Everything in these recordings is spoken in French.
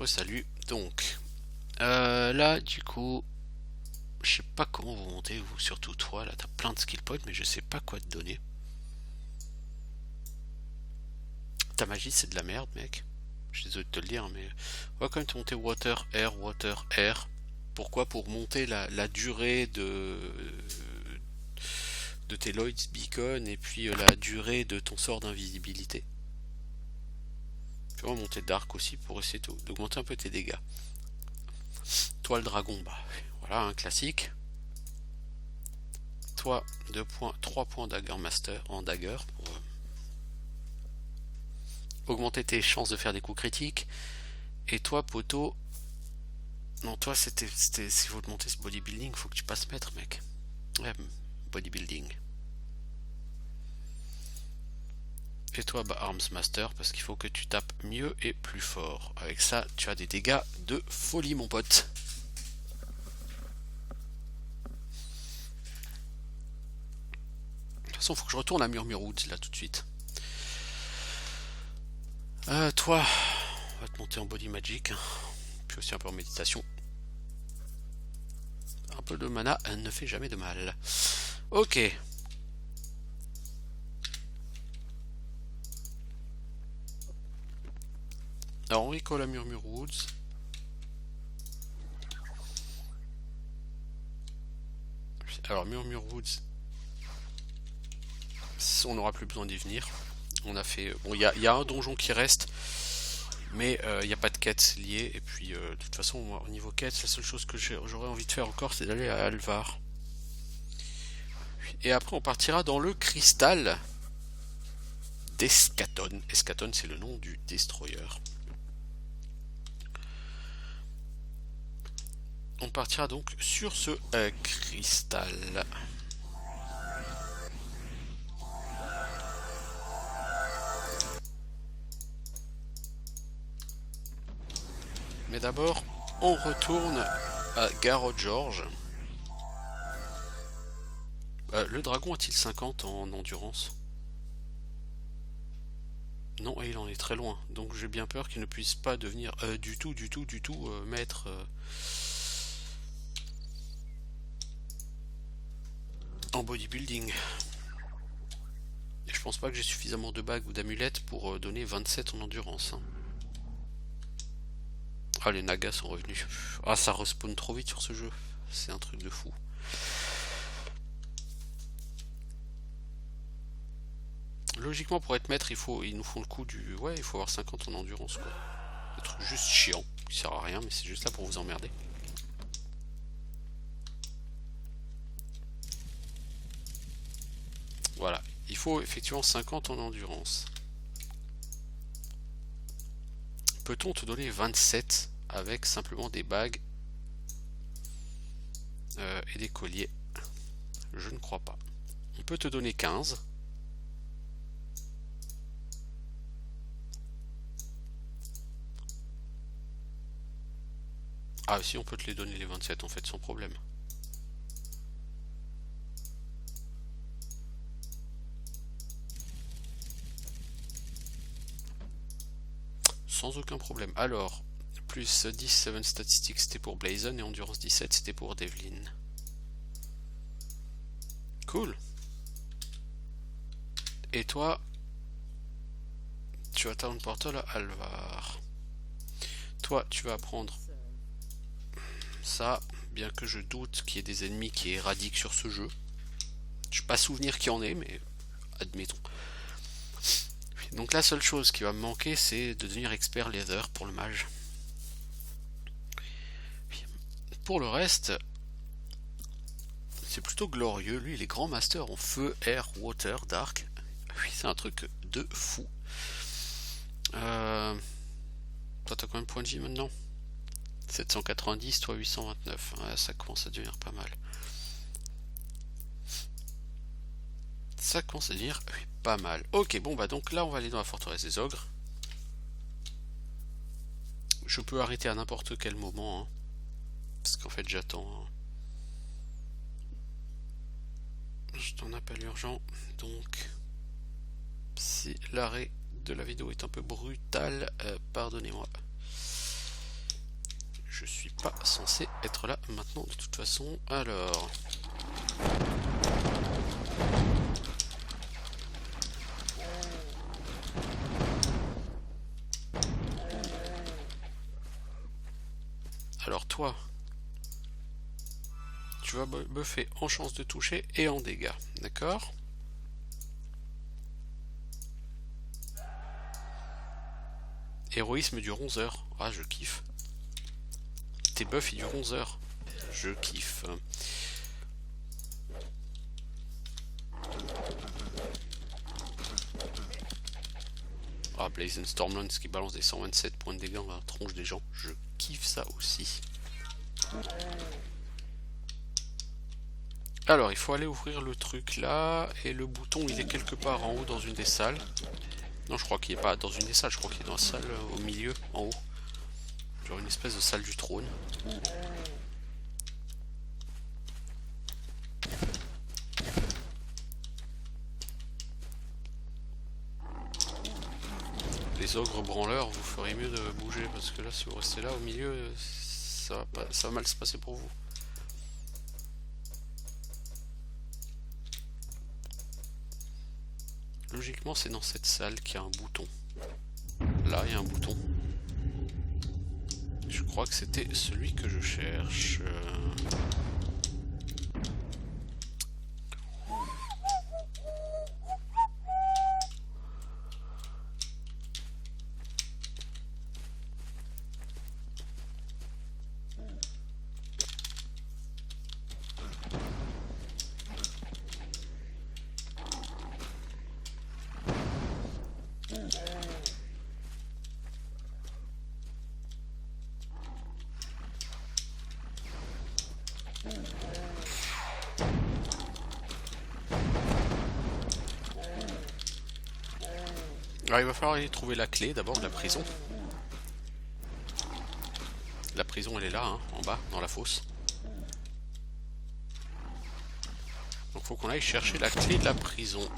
Salut. Donc, là, du coup, je sais pas comment vous montez, vous, surtout toi, là, t'as plein de skill points, mais je sais pas quoi te donner. Ta magie, c'est de la merde, mec. Je suis désolé de te le dire, mais on va quand même te monter water, air, water, air. Pourquoi? Pour monter la durée de tes Lloyd's Beacon et puis la durée de ton sort d'invisibilité. Tu vas monter Dark aussi pour essayer d'augmenter un peu tes dégâts. Toi, le dragon, bah voilà, un classique. Toi, 2 points, 3 points Dagger Master en Dagger pour augmenter tes chances de faire des coups critiques. Et toi, poteau, non, toi, s'il faut te monter ce bodybuilding, faut que tu passes maître, mec. Ouais, bodybuilding. Et toi, bah, Arms Master, parce qu'il faut que tu tapes mieux et plus fort. Avec ça, tu as des dégâts de folie, mon pote. De toute façon, faut que je retourne à Murmure Woods, là, tout de suite. Toi, on va te monter en body magic. Puis aussi un peu en méditation. Un peu de mana ne fait jamais de mal. Ok. Alors on récolle à Murmure Woods. Alors Murmure Woods, on n'aura plus besoin d'y venir. On a fait. Bon, il y a un donjon qui reste, mais il n'y a pas de quête liée. Et puis, de toute façon, moi, au niveau quête, la seule chose que j'aurais envie de faire encore, c'est d'aller à Alvar. Et après, on partira dans le cristal d'Escaton. Escaton, c'est le nom du destroyer. On partira donc sur ce cristal. Mais d'abord, on retourne à Garrod George. Le dragon a-t-il 50 en endurance? Non, il en est très loin. Donc j'ai bien peur qu'il ne puisse pas devenir du tout maître. En bodybuilding. Et je pense pas que j'ai suffisamment de bagues ou d'amulettes pour donner 27 en endurance. Hein. Ah, les nagas sont revenus. Ah, ça respawn trop vite sur ce jeu. C'est un truc de fou. Logiquement, pour être maître, ils nous font le coup du... Ouais, il faut avoir 50 en endurance, quoi. Un truc juste chiant, qui sert à rien, mais c'est juste là pour vous emmerder. Voilà, il faut effectivement 50 en endurance. Peut-on te donner 27 avec simplement des bagues et des colliers? Je ne crois pas. On peut te donner 15. Ah si, on peut te les donner les 27 en fait, sans problème. Sans aucun problème. Alors, plus 17 statistiques c'était pour Blazon et endurance 17 c'était pour Devlin. Cool. Et toi, tu as Town Portal à Alvar. Toi, tu vas prendre ça, bien que je doute qu'il y ait des ennemis qui éradiquent sur ce jeu. Je n'ai pas souvenir qu'il y en ait, mais admettons. Donc la seule chose qui va me manquer, c'est de devenir expert leather pour le mage. Pour le reste, c'est plutôt glorieux. Lui, les grands masters en feu, air, water, dark. Oui, c'est un truc de fou. Toi, t'as combien de points de vie maintenant? 790, toi 829. Ouais, ça commence à devenir pas mal. Ça commence à devenir pas mal. Ok, bon bah donc là on va aller dans la forteresse des ogres. Je peux arrêter à n'importe quel moment. Hein, parce qu'en fait j'attends. Hein. Je t'en appelle urgent. Donc si l'arrêt de la vidéo est un peu brutal, pardonnez-moi. je suis pas censé être là maintenant de toute façon. Alors... Alors toi, tu vas buffer en chance de toucher et en dégâts, d'accord? Héroïsme dure 11 heures. Ah, je kiffe. Tes buffs, ils durent 11 heures. Je kiffe. Ah, Blazing Stormlance qui balance des 127 points de dégâts dans la tronche des gens. Je kiffe ça aussi. Alors, il faut aller ouvrir le truc là. Et le bouton, il est quelque part en haut dans une des salles. Non, je crois qu'il n'est pas dans une des salles. Je crois qu'il est dans la salle au milieu, en haut. Genre une espèce de salle du trône. Les ogres branleurs, vous ferez mieux de bouger parce que là, si vous restez là au milieu, ça va mal se passer pour vous. Logiquement, c'est dans cette salle qu'il y a un bouton. Là, il y a un bouton. Je crois que c'était celui que je cherche. Alors, il va falloir aller trouver la clé d'abord de la prison. La prison, elle est là, hein, en bas, dans la fosse. Donc, faut qu'on aille chercher la clé de la prison.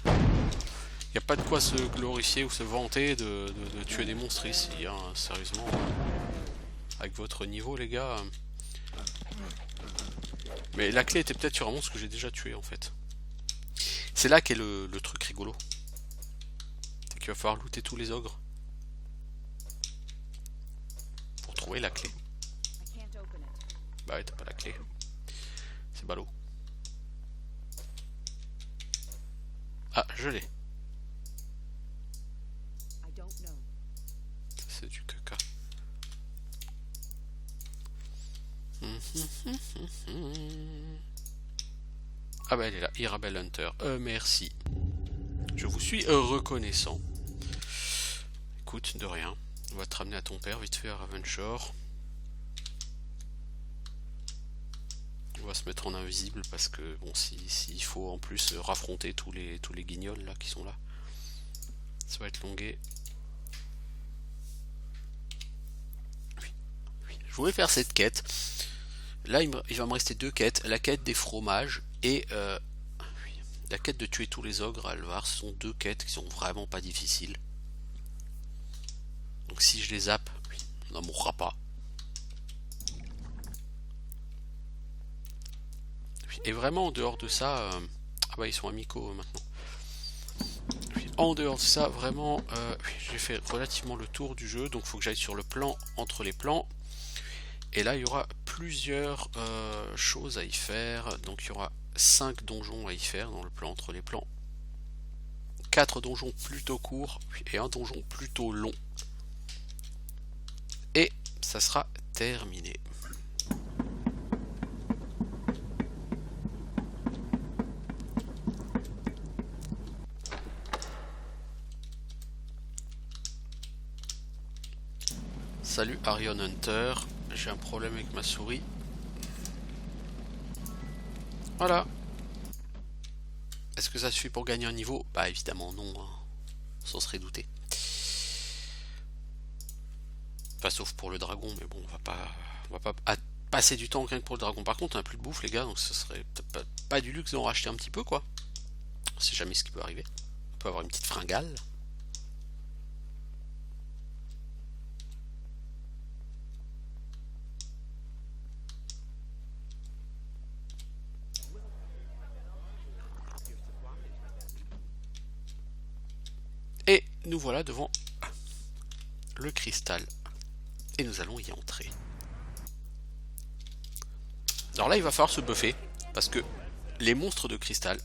Il n'y a pas de quoi se glorifier ou se vanter de tuer des monstres ici, hein, sérieusement. Avec votre niveau, les gars. Mais la clé était peut-être sur un monstre que j'ai déjà tué, en fait. C'est là qu'est le truc rigolo. C'est qu'il va falloir looter tous les ogres. Pour trouver la clé. Bah ouais, t'as pas la clé. C'est ballot. Ah, je l'ai. C'est du caca. Ah bah elle est là, Irabel Hunter. Merci. Je vous suis reconnaissant. Écoute, de rien. On va te ramener à ton père vite fait à Ravenshore. On va se mettre en invisible parce que bon, s'il faut en plus raffronter tous les guignols là qui sont là, ça va être longué. Je voulais faire cette quête. Là, il va me rester deux quêtes. La quête des fromages et la quête de tuer tous les ogres à Alvar. Ce sont deux quêtes qui sont vraiment pas difficiles. Donc si je les zappe, on n'en mourra pas. Et vraiment, en dehors de ça... ah bah, ils sont amicaux maintenant. En dehors de ça, vraiment, j'ai fait relativement le tour du jeu. Donc il faut que j'aille sur le plan entre les plans. Et là, il y aura plusieurs choses à y faire. Donc, il y aura 5 donjons à y faire dans le plan entre les plans. 4 donjons plutôt courts et un donjon plutôt long. Et ça sera terminé. Salut Arion Hunter. J'ai un problème avec ma souris. Voilà. Est-ce que ça suffit pour gagner un niveau? Bah évidemment non. Hein. Ça serait douté. Enfin sauf pour le dragon, mais bon, on va pas passer du temps rien que pour le dragon. Par contre, on n'a plus de bouffe les gars, donc ce serait pas du luxe d'en racheter un petit peu quoi. On sait jamais ce qui peut arriver. On peut avoir une petite fringale. nous voilà devant le cristal. Et nous allons y entrer. Alors là, il va falloir se buffer. Parce que les monstres de cristal,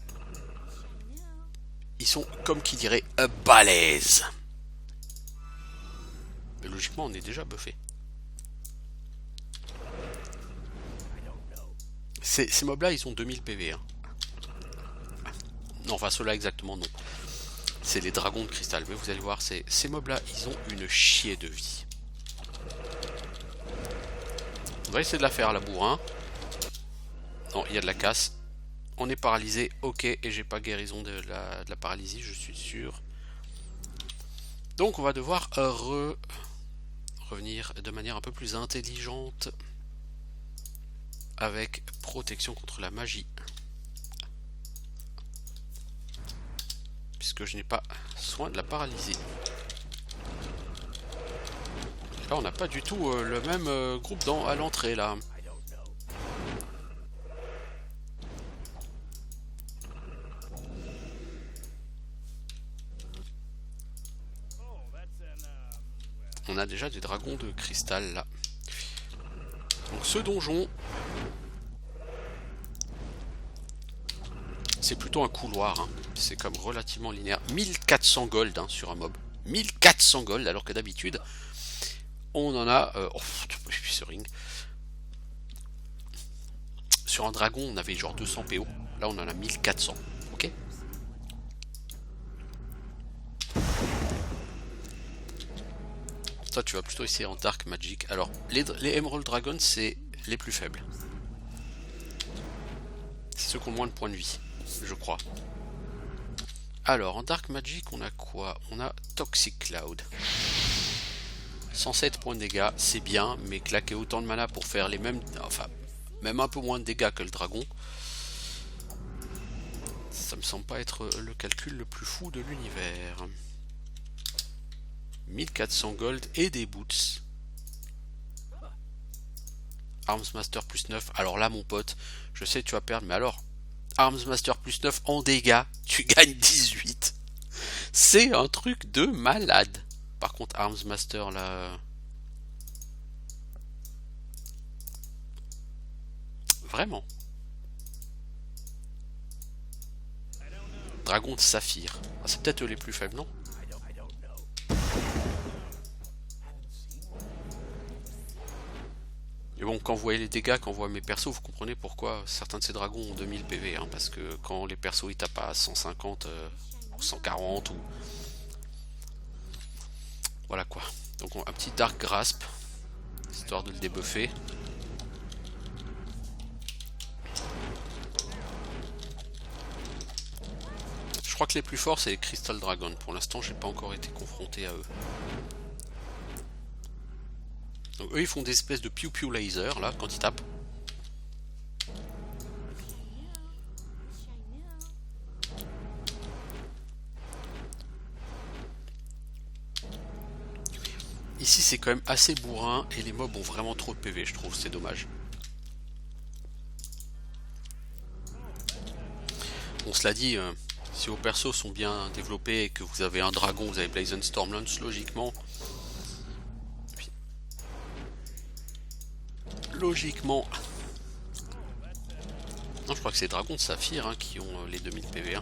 ils sont, comme qui dirait, balèzes. Mais logiquement, on est déjà buffé. Ces mobs-là, ils ont 2000 PV. Hein. Non, enfin, ceux-là exactement, non. C'est les dragons de cristal. Mais vous allez voir, ces mobs-là, ils ont une chier de vie. On va essayer de la faire, la bourre. Hein. Non, il y a de la casse. On est paralysé. Ok, et j'ai pas guérison de la paralysie, je suis sûr. Donc, on va devoir revenir de manière un peu plus intelligente. Avec protection contre la magie. Puisque je n'ai pas soin de la paralysie. Là, on n'a pas du tout le même groupe à l'entrée, là. On a déjà des dragons de cristal, là. Donc, ce donjon... c'est plutôt un couloir, hein. C'est comme relativement linéaire. 1400 gold hein, sur un mob. 1400 gold, alors que d'habitude, on en a... ce ring. Sur un dragon, on avait genre 200 PO. Là, on en a 1400. Ok. Toi, tu vas plutôt essayer en Dark Magic. Alors, les Emerald Dragons, c'est les plus faibles. C'est ceux qui ont moins de points de vie, je crois. Alors, en Dark Magic, on a quoi? On a Toxic Cloud. 107 points de dégâts, c'est bien, mais claquer autant de mana pour faire les mêmes... Enfin, même un peu moins de dégâts que le dragon. Ça me semble pas être le calcul le plus fou de l'univers. 1400 gold et des boots. Arms Master plus 9. Alors là, mon pote, je sais que tu vas perdre, mais alors... Arms Master plus 9 en dégâts, tu gagnes 18. C'est un truc de malade. Par contre, Arms Master, là... Vraiment. Dragon de saphir. Ah, c'est peut-être les plus faibles, non? Et bon, quand vous voyez les dégâts, quand vous voyez mes persos, vous comprenez pourquoi certains de ces dragons ont 2000 PV. Hein, parce que quand les persos ils tapent à 150 ou 140 ou... Voilà quoi. Donc un petit Dark Grasp, histoire de le débuffer. Je crois que les plus forts c'est les Crystal Dragon. Pour l'instant j'ai pas encore été confronté à eux. Donc eux ils font des espèces de pew pew laser là quand ils tapent. Ici c'est quand même assez bourrin et les mobs ont vraiment trop de PV je trouve, c'est dommage. On se l'a dit, si vos persos sont bien développés et que vous avez un dragon, vous avez Blazing Stormlance logiquement. Non, je crois que c'est les dragons de saphir hein, qui ont les 2000 PV. Hein.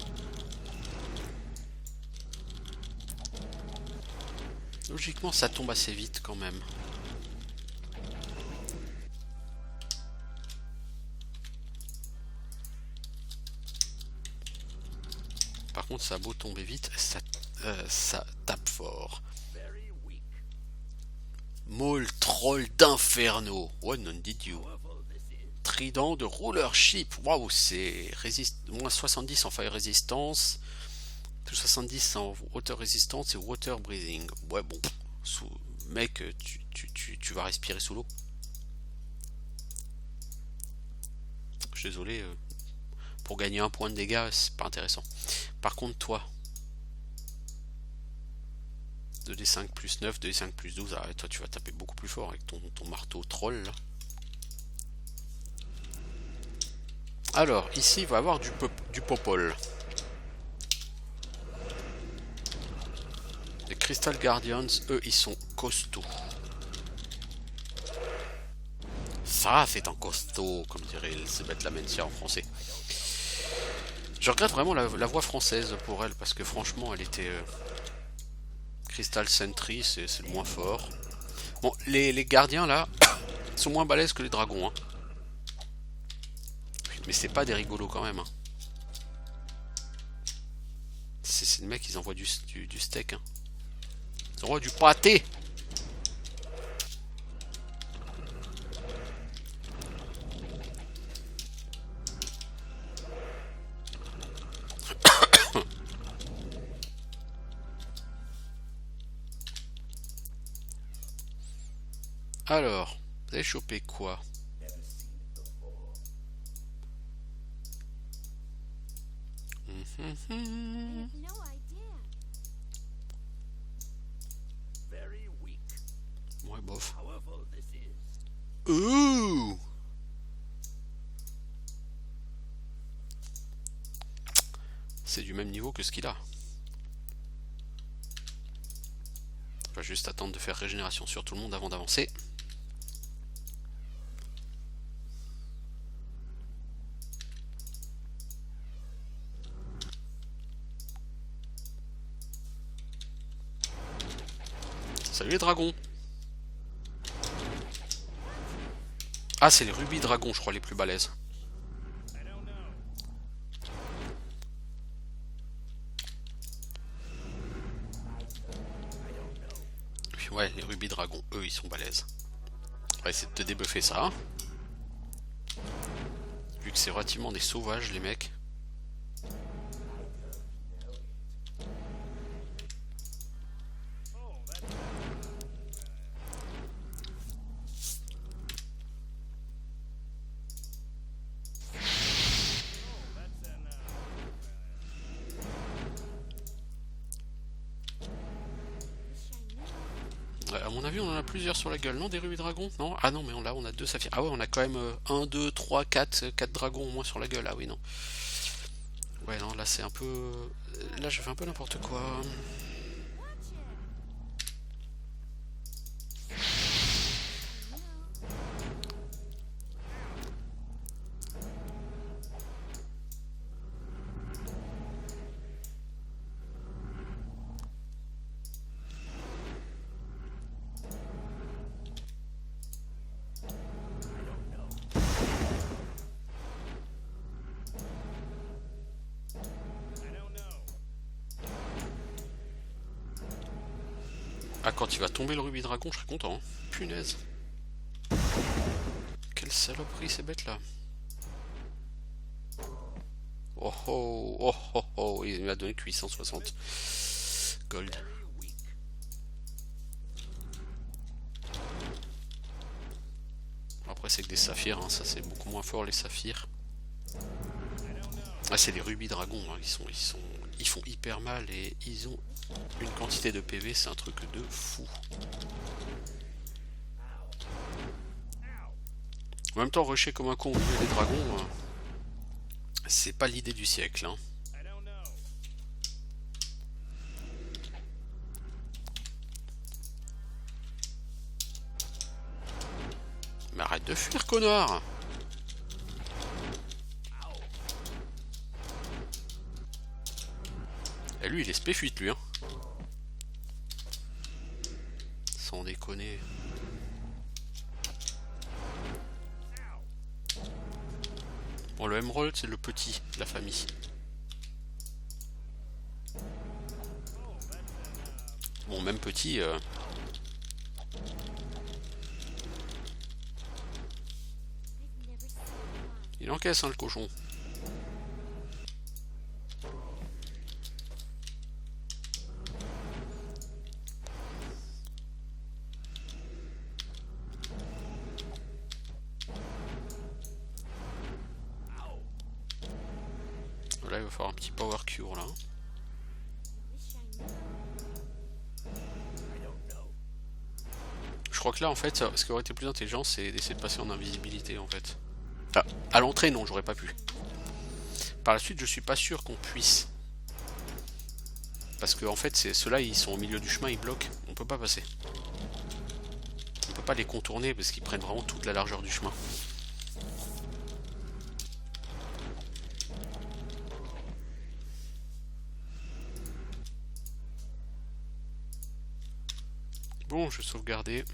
Logiquement, ça tombe assez vite quand même. Par contre, ça a beau tomber vite, ça tape fort. Maul troll d'inferno. What non did you? Trident de rulership. Waouh, c'est moins 70 en fire résistance. 70 en water résistance et water breathing. Ouais, bon. Mec, tu vas respirer sous l'eau. Je suis désolé. Pour gagner un point de dégâts, c'est pas intéressant. Par contre, toi. 2d5 plus 9, 2d5 plus 12. Ah, toi, tu vas taper beaucoup plus fort avec ton marteau troll. Là. Alors, ici, il va y avoir du popol. Crystal Guardians, eux, ils sont costauds. Ça, c'est un costaud, comme dirait Elisabeth Lamentière en français. Je regrette vraiment la voix française pour elle, parce que franchement, elle était... Crystal Sentry, c'est le moins fort. Bon, les gardiens, là, sont moins balèzes que les dragons. Hein. Mais c'est pas des rigolos quand même. Hein. C'est des mecs, ils envoient du steak. Hein. Ils envoient du pâté. Alors, vous avez chopé quoi? Ouais, bof. Ouh! C'est du même niveau que ce qu'il a. On va juste attendre de faire régénération sur tout le monde avant d'avancer. Salut les dragons. Ah, c'est les rubis dragons, je crois, les plus balèzes. Ouais, les rubis dragons, eux, ils sont balèzes. On va essayer de te débuffer ça. Vu que c'est relativement des sauvages, les mecs. À mon avis, on en a plusieurs sur la gueule, non? Des rubis dragons? Non? Ah non, mais on a 2 saphirs. Ah ouais, on a quand même 1, 2, 3, 4 dragons au moins sur la gueule. Ah oui, non. Ouais, non, là c'est un peu... Là, je fais un peu n'importe quoi. Ah, quand il va tomber le rubis dragon, je serai content. Hein. Punaise. Quelle saloperie ces bêtes là. Oh oh, oh oh oh, il m'a donné que 860 gold. Après c'est que des saphirs, hein. Ça c'est beaucoup moins fort les saphirs. Ah, c'est les rubis dragons, hein. Ils font hyper mal et ils ont une quantité de PV, c'est un truc de fou. En même temps, rusher comme un con au milieu des dragons, c'est pas l'idée du siècle. Hein. Mais arrête de fuir, connard! Et lui, il est spé-fuite, lui. Hein. Sans déconner. Bon, le Emerald, c'est le petit de la famille. Bon, même petit... Il encaisse, hein, le cochon. Là, il va falloir un petit power cure, là. Je crois que là, en fait, ce qui aurait été plus intelligent, c'est d'essayer de passer en invisibilité, en fait. Enfin, à l'entrée, non, j'aurais pas pu. Par la suite, je suis pas sûr qu'on puisse. Parce que en fait, ceux-là, ils sont au milieu du chemin, ils bloquent. On peut pas passer. On peut pas les contourner parce qu'ils prennent vraiment toute la largeur du chemin. Bon, je vais sauvegarder.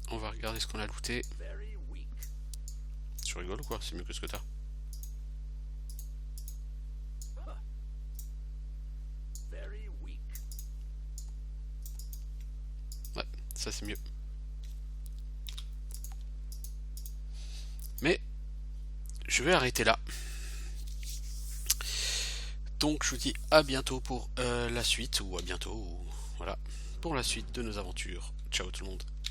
On va regarder ce qu'on a looté. Tu rigoles ou quoi? C'est mieux que ce que t'as. Ouais, ça c'est mieux. Mais je vais arrêter là. Donc je vous dis à bientôt pour la suite, ou à bientôt, ou voilà, pour la suite de nos aventures. Ciao tout le monde.